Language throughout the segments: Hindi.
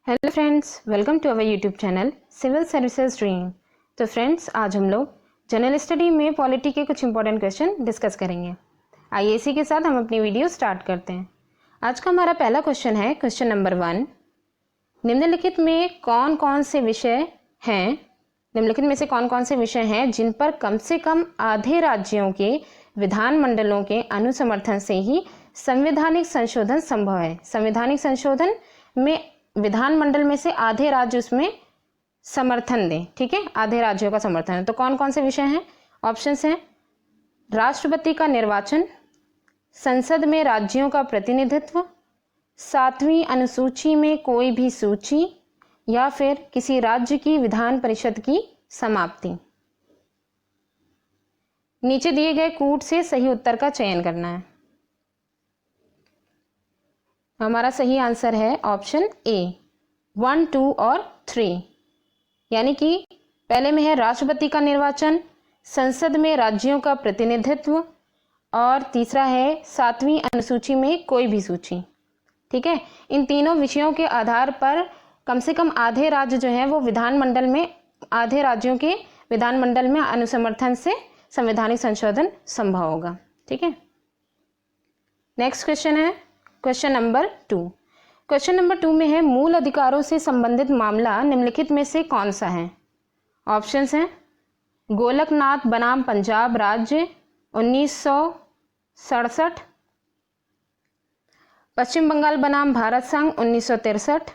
Hello friends, welcome to our YouTube channel civil services dream. तो फ्रेंड्स, आज हम लोग जनरल स्टडी में पॉलिटी के कुछ इंपॉर्टेंट क्वेश्चन डिस्कस करेंगे। आइए इसी के साथ हम अपनी वीडियो स्टार्ट करते हैं। आज का हमारा पहला क्वेश्चन है क्वेश्चन नंबर 1। निम्नलिखित में कौन कौन से विषय हैं जिन पर कम से कम आधे राज्यों के विधानमंडलों के अनुसमर्थन से ही संवैधानिक संशोधन संभव है। संवैधानिक संशोधन में विधानमंडल में से आधे राज्य उसमें समर्थन दें, ठीक है, आधे राज्यों का समर्थन है। तो कौन कौन से विषय हैं? ऑप्शंस हैं राष्ट्रपति का निर्वाचन, संसद में राज्यों का प्रतिनिधित्व, 7वीं अनुसूची में कोई भी सूची, या फिर किसी राज्य की विधान परिषद की समाप्ति। नीचे दिए गए कूट से सही उत्तर का चयन करना है। हमारा सही आंसर है ऑप्शन ए 1, 2 और 3। यानी कि पहले में है राष्ट्रपति का निर्वाचन, संसद में राज्यों का प्रतिनिधित्व, और तीसरा है 7वीं अनुसूची में कोई भी सूची। ठीक है, इन तीनों विषयों के आधार पर कम से कम आधे राज्य जो है वो विधानमंडल में, आधे राज्यों के विधानमंडल में अनुसमर्थन से संवैधानिक संशोधन संभव होगा। ठीक है, नेक्स्ट क्वेश्चन है क्वेश्चन नंबर 2। क्वेश्चन नंबर 2 में है मूल अधिकारों से संबंधित मामला निम्नलिखित में से कौन सा है? ऑप्शंस हैं गोलकनाथ बनाम पंजाब राज्य 1967, पश्चिम बंगाल बनाम भारत संघ 1963,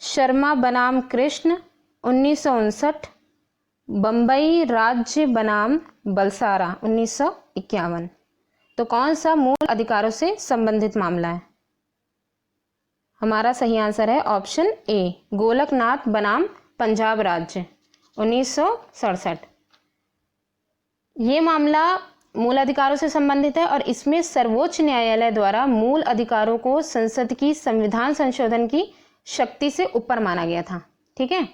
शर्मा बनाम कृष्ण 1959, बम्बई राज्य बनाम बलसारा 1951। तो कौन सा मूल अधिकारों से संबंधित मामला है? हमारा सही आंसर है ऑप्शन ए गोलकनाथ बनाम पंजाब राज्य 1967। ये मामला मूल अधिकारों से संबंधित है और इसमें सर्वोच्च न्यायालय द्वारा मूल अधिकारों को संसद की संविधान संशोधन की शक्ति से ऊपर माना गया था। ठीक है,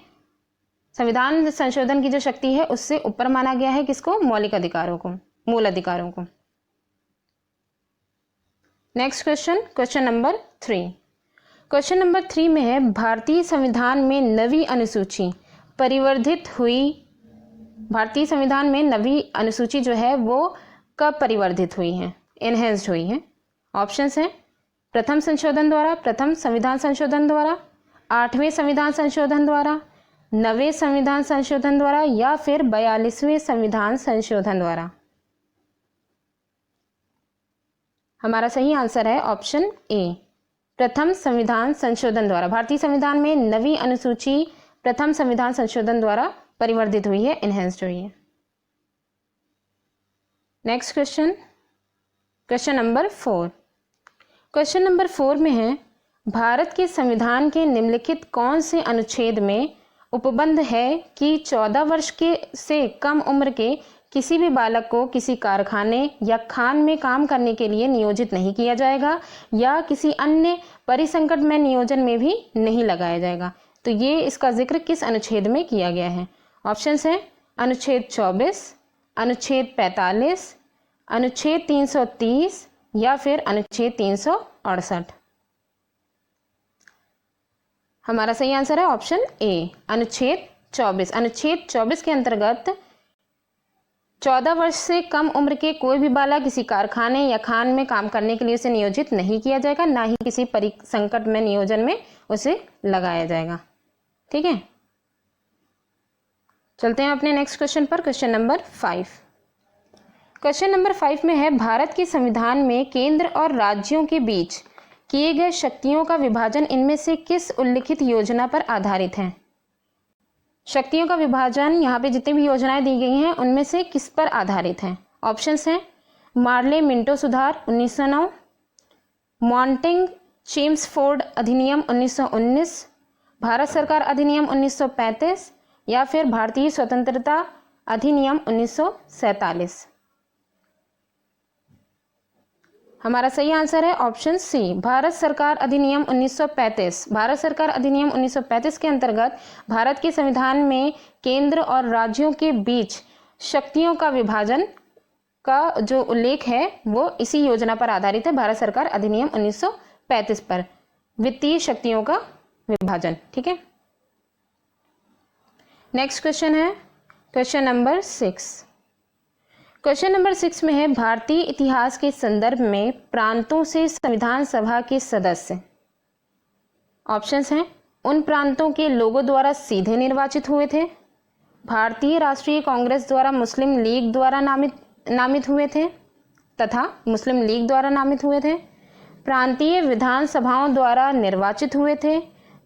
संविधान संशोधन की जो शक्ति है उससे ऊपर माना गया है किसको? मौलिक अधिकारों को, मूल अधिकारों को। Next question, question number 3। Question number 3 में है भारतीय संविधान में नवी अनुसूची परिवर्धित हुई। भारतीय संविधान में नवी अनुसूची जो है वो कब परिवर्धित हुई है, एनहेंस्ड हुई है? ऑप्शंस हैं प्रथम संशोधन द्वारा, प्रथम संविधान संशोधन द्वारा, 8वें संविधान संशोधन द्वारा, 9वें संविधान संशोधन द्वारा, या फिर 42वें संविधान संशोधन द्वारा। हमारा सही आंसर है ऑप्शन ए प्रथम संविधान संशोधन द्वारा। भारतीय संविधान में नवी अनुसूची प्रथम संविधान संशोधन द्वारा परिवर्धित हुई है, एनहेंस्ड हुई है। Next question, question number 4। Question number 4 में है भारत के संविधान के निम्नलिखित कौन से अनुच्छेद में उपबंध है कि 14 वर्ष के से कम उम्र के किसी भी बालक को किसी कारखाने या खान में काम करने के लिए नियोजित नहीं किया जाएगा या किसी अन्य परिसंकट में नियोजन में भी नहीं लगाया जाएगा। तो ये इसका जिक्र किस अनुच्छेद में किया गया है? ऑप्शंस हैं अनुच्छेद 24, अनुच्छेद 45, अनुच्छेद 330, या फिर अनुच्छेद 368। हमारा सही आंसर है ऑप्शन ए अनुच्छेद 24। अनुच्छेद 24 के अंतर्गत 14 वर्ष से कम उम्र के कोई भी बालक किसी कारखाने या खान में काम करने के लिए उसे नियोजित नहीं किया जाएगा, ना ही किसी परिसंकट में नियोजन में उसे लगाया जाएगा। ठीक है, चलते हैं अपने नेक्स्ट क्वेश्चन पर, क्वेश्चन नंबर 5। क्वेश्चन नंबर 5 में है भारत के संविधान में केंद्र और राज्यों के बीच किए गए शक्तियों का विभाजन इनमें से किस उल्लिखित योजना पर आधारित है? शक्तियों का विभाजन, यहाँ पे जितनी भी योजनाएं दी गई हैं उनमें से किस पर आधारित हैं? ऑप्शंस हैं मार्ले मिंटो सुधार 1909, मॉन्टेग चेम्सफोर्ड अधिनियम 1919, भारत सरकार अधिनियम 1935, या फिर भारतीय स्वतंत्रता अधिनियम 1947। हमारा सही आंसर है ऑप्शन सी भारत सरकार अधिनियम 1935। भारत सरकार अधिनियम 1935 के अंतर्गत भारत के संविधान में केंद्र और राज्यों के बीच शक्तियों का विभाजन का जो उल्लेख है वो इसी योजना पर आधारित है, भारत सरकार अधिनियम 1935 पर। वित्तीय शक्तियों का विभाजन। ठीक है, नेक्स्ट क्वेश्चन है क्वेश्चन नंबर 6। क्वेश्चन नंबर 6 में है भारतीय इतिहास के संदर्भ में प्रांतों से संविधान सभा के सदस्य। ऑप्शंस हैं, उन प्रांतों के लोगों द्वारा सीधे निर्वाचित हुए थे, भारतीय राष्ट्रीय कांग्रेस द्वारा मुस्लिम लीग द्वारा नामित हुए थे तथा मुस्लिम लीग द्वारा नामित हुए थे, प्रांतीय विधानसभाओं द्वारा निर्वाचित हुए थे,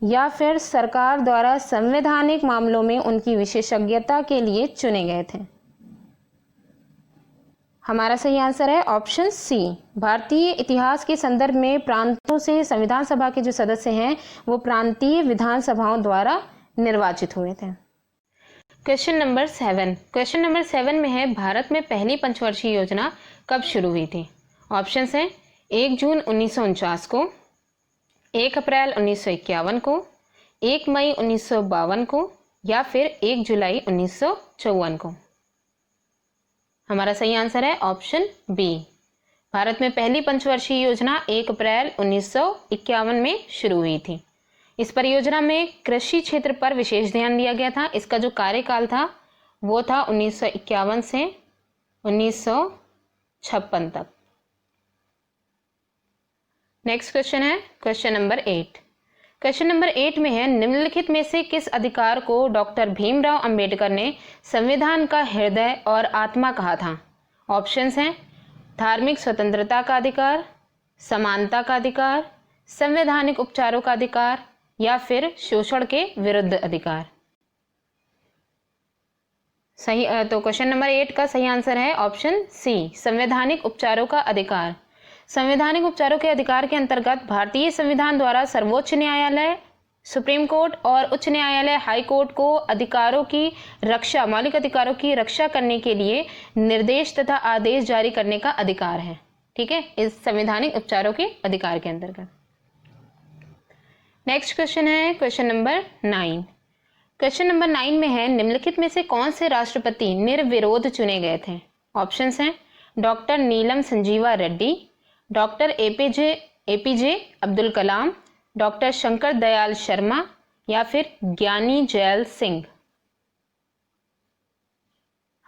या फिर सरकार द्वारा संवैधानिक मामलों में उनकी विशेषज्ञता के लिए चुने गए थे। हमारा सही आंसर है ऑप्शन सी। भारतीय इतिहास के संदर्भ में प्रांतों से संविधान सभा के जो सदस्य हैं वो प्रांतीय विधानसभाओं द्वारा निर्वाचित हुए थे। Question number 7। क्वेश्चन नंबर 7 में है भारत में पहली पंचवर्षीय योजना कब शुरू हुई थी। ऑप्शंस हैं, 1 जून 1949 को, 1 अप्रैल 1951 को, 1 मई 1952 को, या फिर 1 जुलाई 1954 को। हमारा सही आंसर है ऑप्शन बी। भारत में पहली पंचवर्षीय योजना 1 अप्रैल 1951 में शुरू हुई थी। इस परियोजना में कृषि क्षेत्र पर विशेष ध्यान दिया गया था। इसका जो कार्यकाल था वो था 1951 से 1956 तक। नेक्स्ट क्वेश्चन है क्वेश्चन नंबर 8। क्वेश्चन नंबर 8 में है निम्नलिखित में से किस अधिकार को डॉक्टर भीमराव अंबेडकर ने संविधान का हृदय और आत्मा कहा था। ऑप्शंस हैं, धार्मिक स्वतंत्रता का अधिकार, समानता का अधिकार, संवैधानिक उपचारों का अधिकार, या फिर शोषण के विरुद्ध अधिकार। सही तो क्वेश्चन नंबर 8 का सही आंसर है ऑप्शन सी, संवैधानिक उपचारों का अधिकार। संवैधानिक उपचारों के अधिकार के अंतर्गत भारतीय संविधान द्वारा सर्वोच्च न्यायालय, सुप्रीम कोर्ट और उच्च न्यायालय, हाई कोर्ट को अधिकारों की रक्षा, मौलिक अधिकारों की रक्षा करने के लिए निर्देश तथा आदेश जारी करने का अधिकार है। ठीक है, इस संवैधानिक उपचारों के अधिकार के अंतर्गत। नेक्स्ट क्वेश्चन है क्वेश्चन नंबर 9। क्वेश्चन नंबर 9 में है निम्नलिखित में से कौन से राष्ट्रपति निर्विरोध चुने गए थे। ऑप्शंस हैं, doctor Neelam Sanjiva Reddy, doctor APJ Abdul Kalam, doctor Shankar Dayal Sharma, या फिर ज्ञानी जैल सिंह।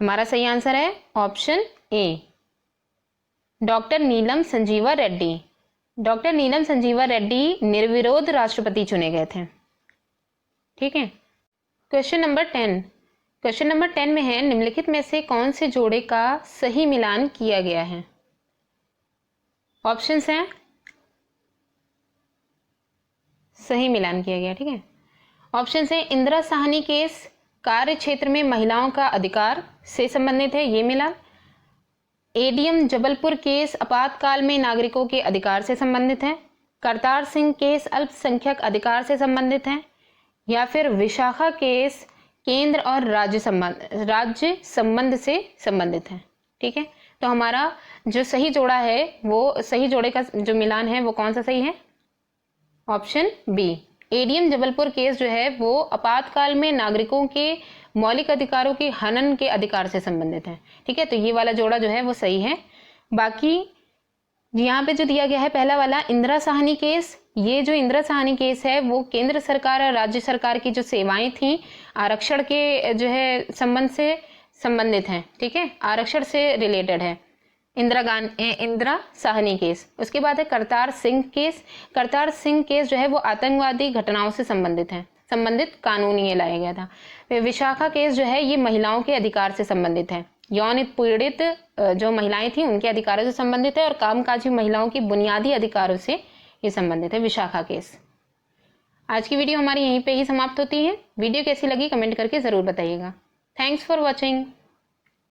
हमारा सही आंसर है option A, doctor Neelam Sanjiva Reddy. Doctor Neelam Sanjiva Reddy निर्विरोध राष्ट्रपति चुने गए थे। ठीक है, क्वेश्चन नंबर 10। क्वेश्चन नंबर 10 में है निम्नलिखित में से कौन से जोड़े का सही मिलान किया गया है। ऑप्शंस हैं, सही मिलान किया गया। ठीक है, ऑप्शंस हैं, इंदिरा साहनी केस कार्य क्षेत्र में महिलाओं का अधिकार से संबंधित है, ये मिला। एडीएम जबलपुर केस आपातकाल में नागरिकों के अधिकार से संबंधित है। करतार सिंह केस अल्पसंख्यक अधिकार से संबंधित है, या फिर विशाखा केस केंद्र और राज्य संबंध से संबंधित है। ठीक है, तो हमारा जो सही जोड़ा है वो सही जोड़े का जो मिलान है वो कौन सा सही है। Option B, ADM Jabalpur case जो है वो आपातकाल में नागरिकों के मौलिक अधिकारों के हनन के अधिकार से संबंधित है। ठीक है, तो ये वाला जोड़ा जो है वो सही है। बाकी यहाँ पे जो दिया गया है पहला वाला इंदिरा साहनी केस, ये जो इंदिरा साहनी केस है वो केंद्र सरकार और राज्य सरकार की जो सेवाएं थी आरक्षण के जो है संबंध से संबंधित हैं। ठीक है, आरक्षण से रिलेटेड है इंदिरा साहनी केस। उसके बाद है करतार सिंह केस। करतार सिंह केस जो है वो आतंकवादी घटनाओं से संबंधित है, संबंधित कानून ये लाया गया था। फिर विशाखा केस जो है ये महिलाओं के अधिकार से संबंधित है, यौन पीड़ित जो महिलाएं थी उनके अधिकारों से संबंधित है और कामकाजी महिलाओं की बुनियादी अधिकारों से ये संबंधित है, विशाखा केस। आज की वीडियो हमारी यहीं पे ही समाप्त होती है। वीडियो कैसी लगी कमेंट करके जरूर बताइएगा। Thanks for watching.